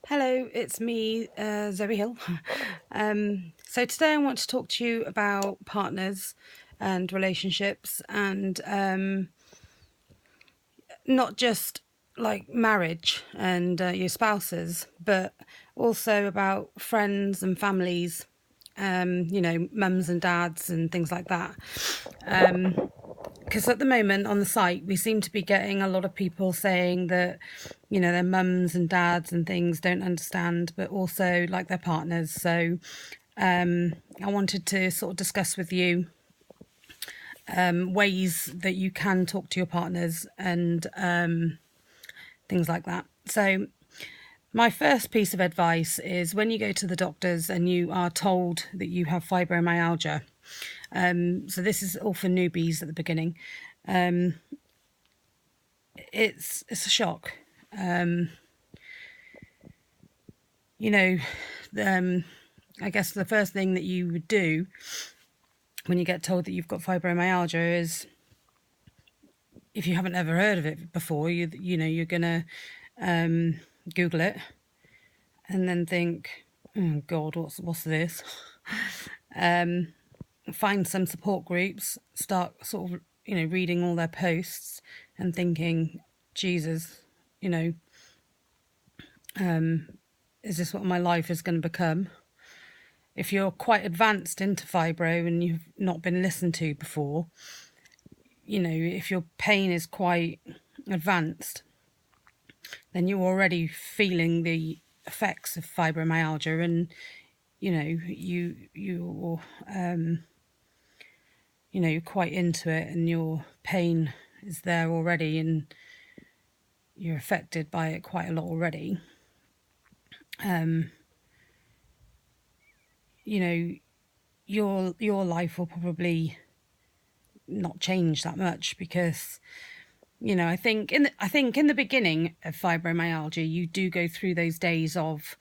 Hello, it's me, Zoe Hill. So today I want to talk to you about partners and relationships and not just like marriage and your spouses, but also about friends and families, mums and dads and things like that. Because at the moment on the site, we seem to be getting a lot of people saying that, their mums and dads and things don't understand, but also like their partners. So I wanted to sort of discuss with you ways that you can talk to your partners and things like that. So my first piece of advice is when you go to the doctors and you are told that you have fibromyalgia. So this is all for newbies at the beginning. It's a shock. I guess the first thing that you would do when you get told that you've got fibromyalgia is, if you haven't ever heard of it before, you're gonna Google it and then think, oh God, what's this? Find some support groups, start sort of reading all their posts and thinking, Jesus, is this what my life is going to become? If you're quite advanced into fibro and you've not been listened to before, if your pain is quite advanced, then you're already feeling the effects of fibromyalgia, and you're quite into it, and your pain is there already, and you're affected by it quite a lot already. Your life will probably not change that much because I think in the beginning of fibromyalgia you do go through those days of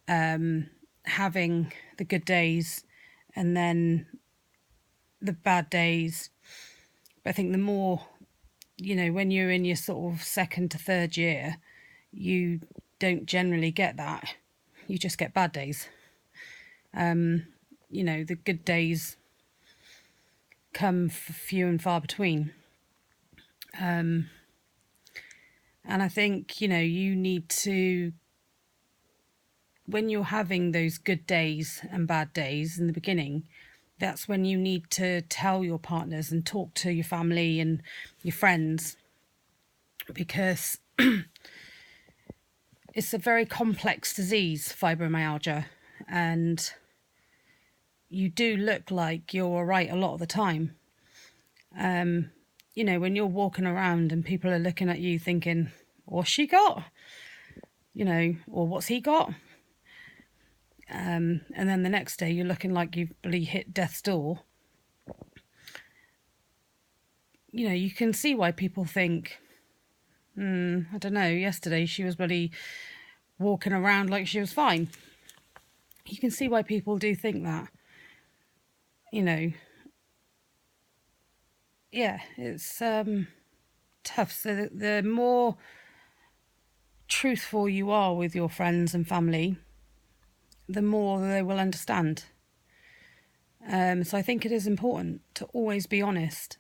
having the good days and then the bad days. But I think the more when you're in your sort of second to third year, you don't generally get that. You just get bad days. The good days come few and far between. And I think, you need to, when you're having those good days and bad days in the beginning, that's when you need to tell your partners and talk to your family and your friends, because it's a very complex disease, fibromyalgia, and you do look like you're all right a lot of the time. When you're walking around and people are looking at you thinking, what's she got? Or what's he got? And then the next day you're looking like you've bloody hit death's door. You can see why people think, I don't know, yesterday she was bloody walking around like she was fine. You can see why people do think that. Yeah, it's tough. So the more truthful you are with your friends and family, the more they will understand. So I think it is important to always be honest.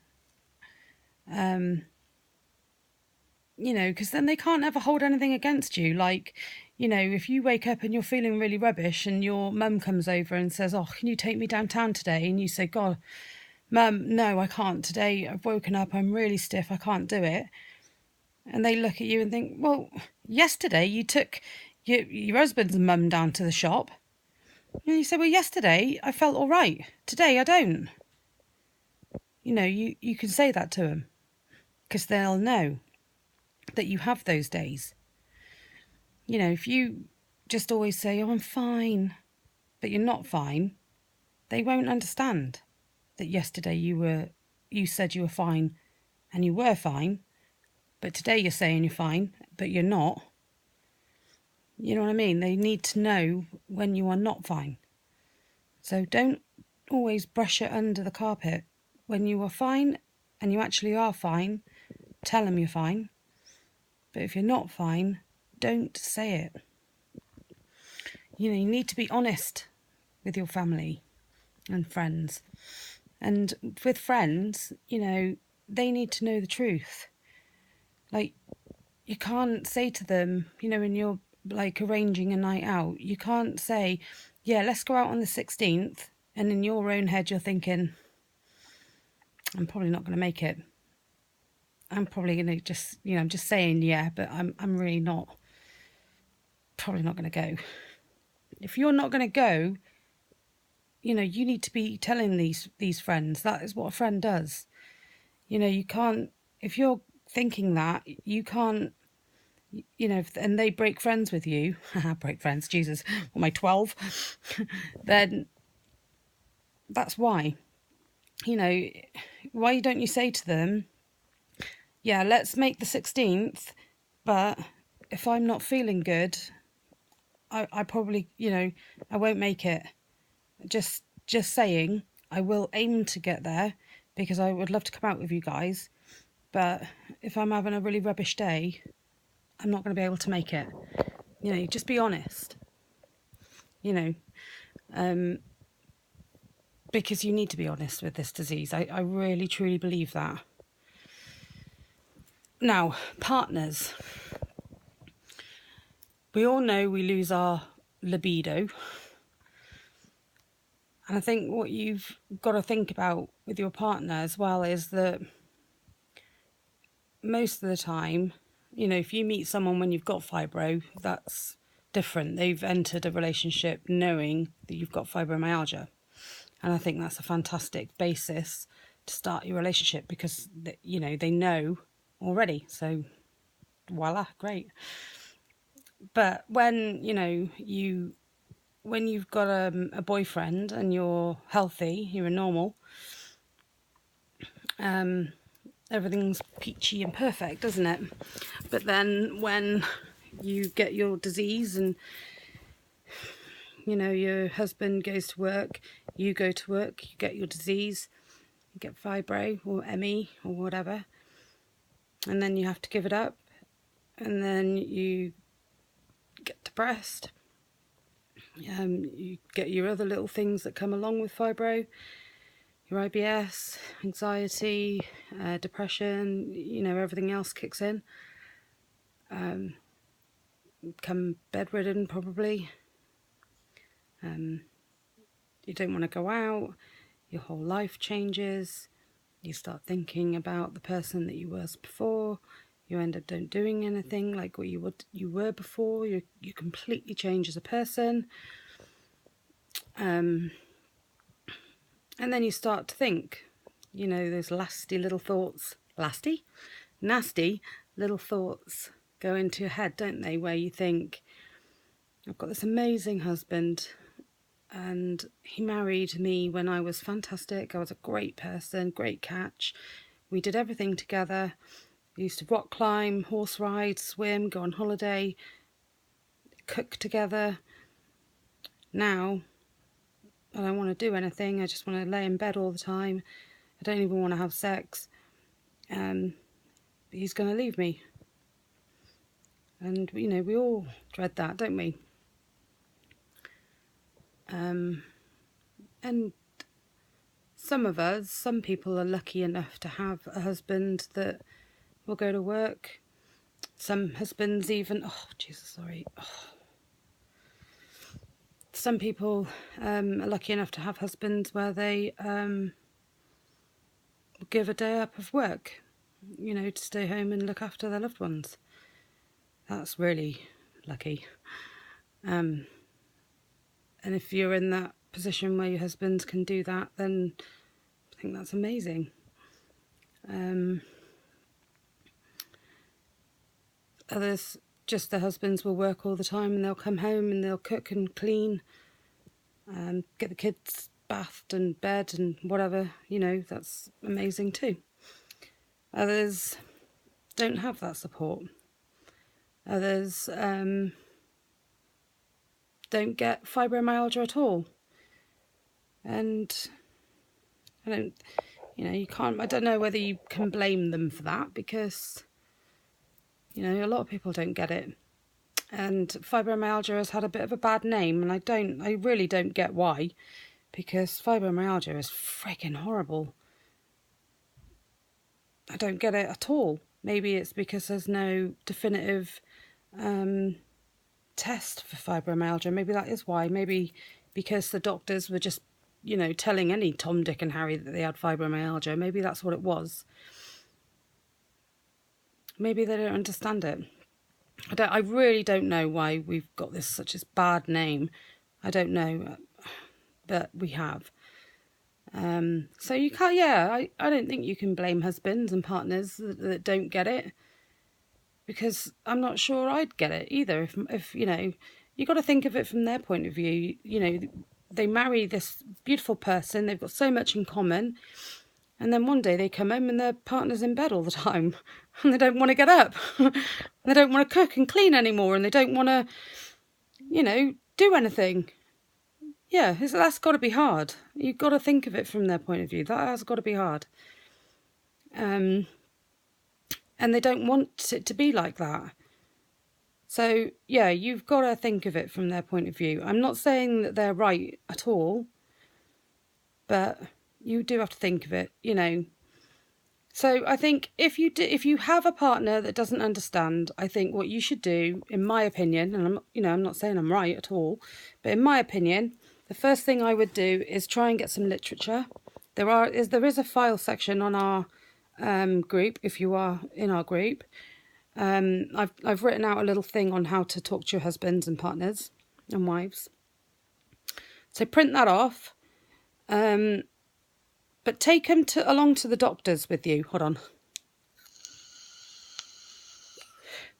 Because then they can't ever hold anything against you. Like, if you wake up and you're feeling really rubbish and your mum comes over and says, oh, can you take me downtown today? And you say, God, Mum, no, I can't today. I've woken up, I'm really stiff, I can't do it. And they look at you and think, well, yesterday you took your husband's mum down to the shop. And you say, well, yesterday I felt all right. Today I don't. You can say that to them because they'll know that you have those days. If you just always say, oh, I'm fine, but you're not fine, they won't understand that yesterday you said you were fine and you were fine, but today you're saying you're fine, but you're not. You know what I mean? They need to know when you are not fine. So don't always brush it under the carpet. When you are fine and you actually are fine, tell them you're fine. But if you're not fine, don't say it. You need to be honest with your family and friends. And with friends, they need to know the truth. Like, you can't say to them, when you're like arranging a night out, you can't say, yeah, let's go out on the 16th. And in your own head, you're thinking, I'm probably not going to make it. I'm probably going to just, I'm just saying, yeah, but I'm really probably not going to go. If you're not going to go, you need to be telling these friends. That is what a friend does. You can't, if you're thinking that, you can't, and they break friends with you, break friends, Jesus, am I 12? Then that's why. Why don't you say to them, yeah, let's make the 16th, but if I'm not feeling good, I probably, I won't make it. Just saying, I will aim to get there because I would love to come out with you guys, but if I'm having a really rubbish day, I'm not going to be able to make it. Just be honest. Because you need to be honest with this disease. I really, truly believe that. Now, partners. We all know we lose our libido. And I think what you've got to think about with your partner as well is that most of the time, if you meet someone when you've got fibro, that's different. They've entered a relationship knowing that you've got fibromyalgia. And I think that's a fantastic basis to start your relationship because, they know already. So, voila, great. But when, when you've got a boyfriend and you're healthy, you're normal, everything's peachy and perfect, doesn't it? But then when you get your disease and, your husband goes to work, you go to work, you get your disease, you get fibro or ME or whatever, and then you have to give it up, and then you get depressed. You get your other little things that come along with fibro, your IBS, anxiety, depression, everything else kicks in. Become bedridden probably. You don't want to go out, your whole life changes, you start thinking about the person that you were before, you end up don't doing anything like what you were before, you completely change as a person. And then you start to think, those nasty little thoughts go into your head, don't they, where you think, I've got this amazing husband and he married me when I was fantastic, I was a great person, great catch, we did everything together, we used to rock climb, horse ride, swim, go on holiday, cook together. Now I don't want to do anything, I just want to lay in bed all the time, I don't even want to have sex. He's going to leave me. And, we all dread that, don't we? And some people are lucky enough to have a husband that will go to work. Some husbands even, some people are lucky enough to have husbands where they give a day up of work, to stay home and look after their loved ones. That's really lucky. And if you're in that position where your husband can do that, then I think that's amazing. Others, just their husbands will work all the time and they'll come home and they'll cook and clean, get the kids bathed and bed and whatever, that's amazing too. Others don't have that support. Others don't get fibromyalgia at all. And I don't know whether you can blame them for that because, a lot of people don't get it. And fibromyalgia has had a bit of a bad name, and I really don't get why, because fibromyalgia is freaking horrible. I don't get it at all. Maybe it's because there's no definitive test for fibromyalgia. Maybe that is why. Maybe because the doctors were just, telling any Tom, Dick and Harry that they had fibromyalgia. Maybe that's what it was. Maybe they don't understand it. I really don't know why we've got such a bad name. I don't know, but we have. So you can't, I don't think you can blame husbands and partners that don't get it, because I'm not sure I'd get it either. If you got to think of it from their point of view. They marry this beautiful person, they've got so much in common, and then one day they come home and their partner's in bed all the time, and they don't want to get up. They don't want to cook and clean anymore, and they don't want to, do anything. Yeah, that's got to be hard. You've got to think of it from their point of view. That has got to be hard. And they don't want it to be like that. So, yeah, you've got to think of it from their point of view. I'm not saying that they're right at all, but you do have to think of it, So I think if you have a partner that doesn't understand, I think what you should do, in my opinion, and I'm not saying I'm right at all, but in my opinion, the first thing I would do is try and get some literature. There is a file section on our group, if you are in our group. I've written out a little thing on how to talk to your husbands and partners and wives. So print that off. But take them along to the doctors with you. Hold on.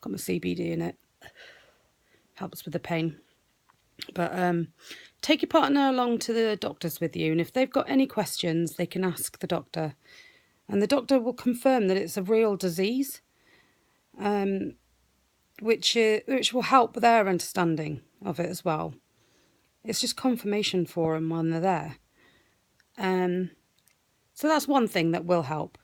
Got my CBD in it. Helps with the pain. But take your partner along to the doctors with you, and if they've got any questions, they can ask the doctor. And the doctor will confirm that it's a real disease, which will help their understanding of it as well. It's just confirmation for them when they're there. So that's one thing that will help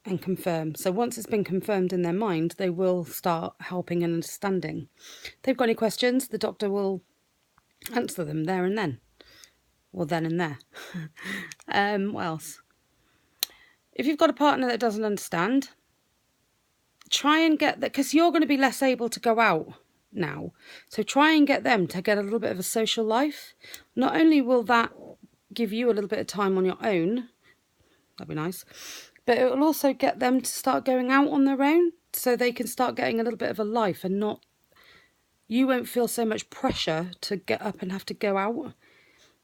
and confirm. So once it's been confirmed in their mind, they will start helping and understanding. If they've got any questions, the doctor will answer them there and then. Or then and there. What else? If you've got a partner that doesn't understand, try and get that, because you're going to be less able to go out now. So try and get them to get a little bit of a social life. Not only will that give you a little bit of time on your own, that'd be nice, but it will also get them to start going out on their own, so they can start getting a little bit of a life, and you won't feel so much pressure to get up and have to go out,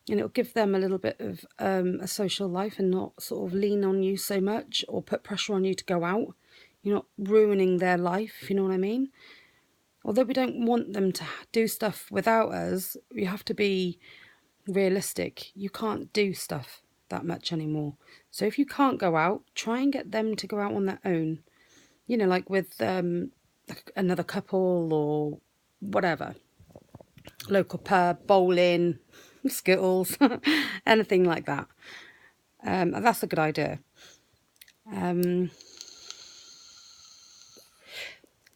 and it'll give them a little bit of a social life and not sort of lean on you so much or put pressure on you to go out. You're not ruining their life, if you know what I mean. Although we don't want them to do stuff without us, we have to be realistic. You can't do stuff that much anymore. So if you can't go out, try and get them to go out on their own. Like with another couple or whatever. Local pub, bowling, Skittles, anything like that. That's a good idea.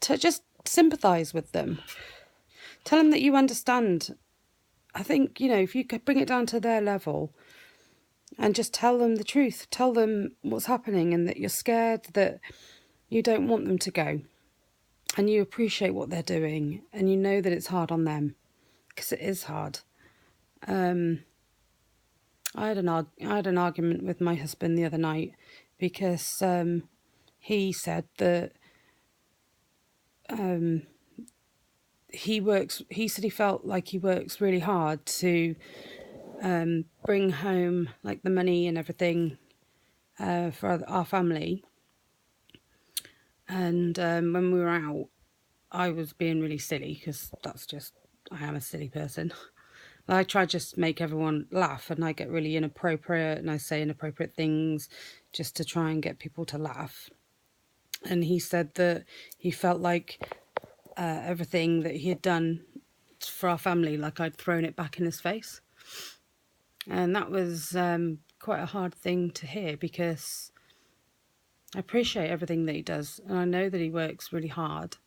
To just sympathise with them. Tell them that you understand. I think, if you could bring it down to their level and just tell them the truth. Tell them what's happening and that you're scared, that you don't want them to go. And you appreciate what they're doing, and you know that it's hard on them, because it is hard. I had an argument with my husband the other night because he said that he said he felt like he works really hard to bring home like the money and everything for our family. And when we were out, I was being really silly, because I am a silly person. I try just to make everyone laugh, and I get really inappropriate, and I say inappropriate things just to try and get people to laugh. And he said that he felt like everything that he had done for our family, like I'd thrown it back in his face. And that was quite a hard thing to hear, because I appreciate everything that he does, and I know that he works really hard.